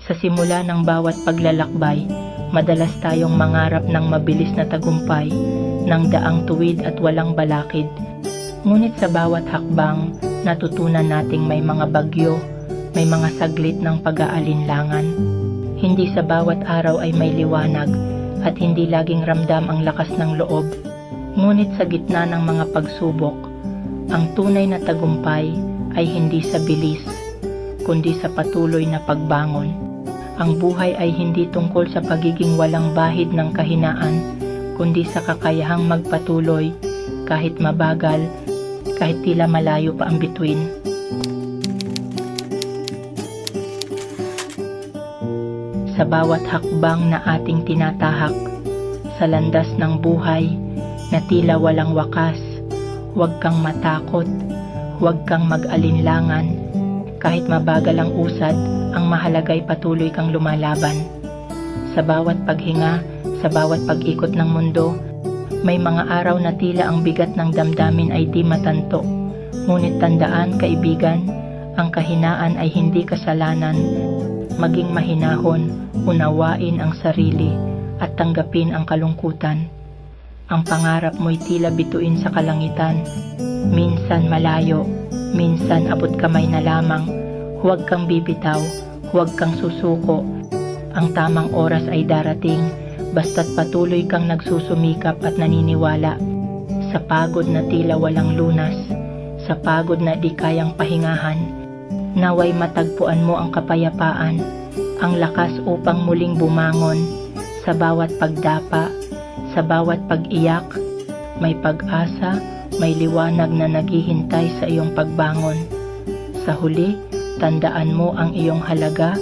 Sa simula ng bawat paglalakbay, madalas tayong mangarap ng mabilis na tagumpay, ng daang tuwid at walang balakid. Ngunit sa bawat hakbang, natutunan nating may mga bagyo, may mga saglit ng pag-aalinlangan. Hindi sa bawat araw ay may liwanag at hindi laging ramdam ang lakas ng loob. Ngunit sa gitna ng mga pagsubok, ang tunay na tagumpay ay hindi sa bilis, kundi sa patuloy na pagbangon. Ang buhay ay hindi tungkol sa pagiging walang bahid ng kahinaan, kundi sa kakayahang magpatuloy kahit mabagal, kahit tila malayo pa ang bituin. Sa bawat hakbang na ating tinatahak, sa landas ng buhay na tila walang wakas, huwag kang matakot, huwag kang mag-alinlangan. Kahit mabagal ang usad, ang mahalaga'y patuloy kang lumalaban. Sa bawat paghinga, sa bawat pag-ikot ng mundo, may mga araw na tila ang bigat ng damdamin ay di matanto. Ngunit tandaan, kaibigan, ang kahinaan ay hindi kasalanan. Maging mahinahon, unawain ang sarili at tanggapin ang kalungkutan. Ang pangarap mo'y tila bituin sa kalangitan. Minsan malayo, minsan abot kamay na lamang. Huwag kang bibitaw, huwag kang susuko. Ang tamang oras ay darating, basta't patuloy kang nagsusumikap at naniniwala. Sa pagod na tila walang lunas, sa pagod na di kayang pahingahan, naway matagpuan mo ang kapayapaan, ang lakas upang muling bumangon. Sa bawat pagdapa, sa bawat pag-iyak, may pag-asa, may liwanag na naghihintay sa iyong pagbangon. Sa huli, tandaan mo ang iyong halaga.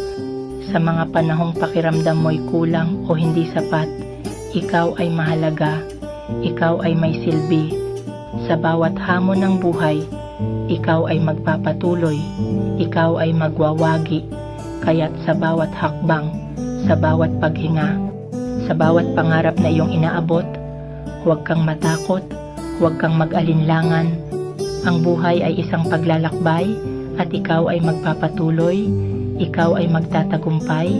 Sa mga panahong pakiramdam mo'y kulang o hindi sapat, ikaw ay mahalaga, ikaw ay may silbi. Sa bawat hamon ng buhay, ikaw ay magpapatuloy, ikaw ay magwawagi. Kaya't sa bawat hakbang, sa bawat paghinga, sa bawat pangarap na iyong inaabot, huwag kang matakot, huwag kang mag-alinlangan. Ang buhay ay isang paglalakbay at ikaw ay magpapatuloy, ikaw ay magtatagumpay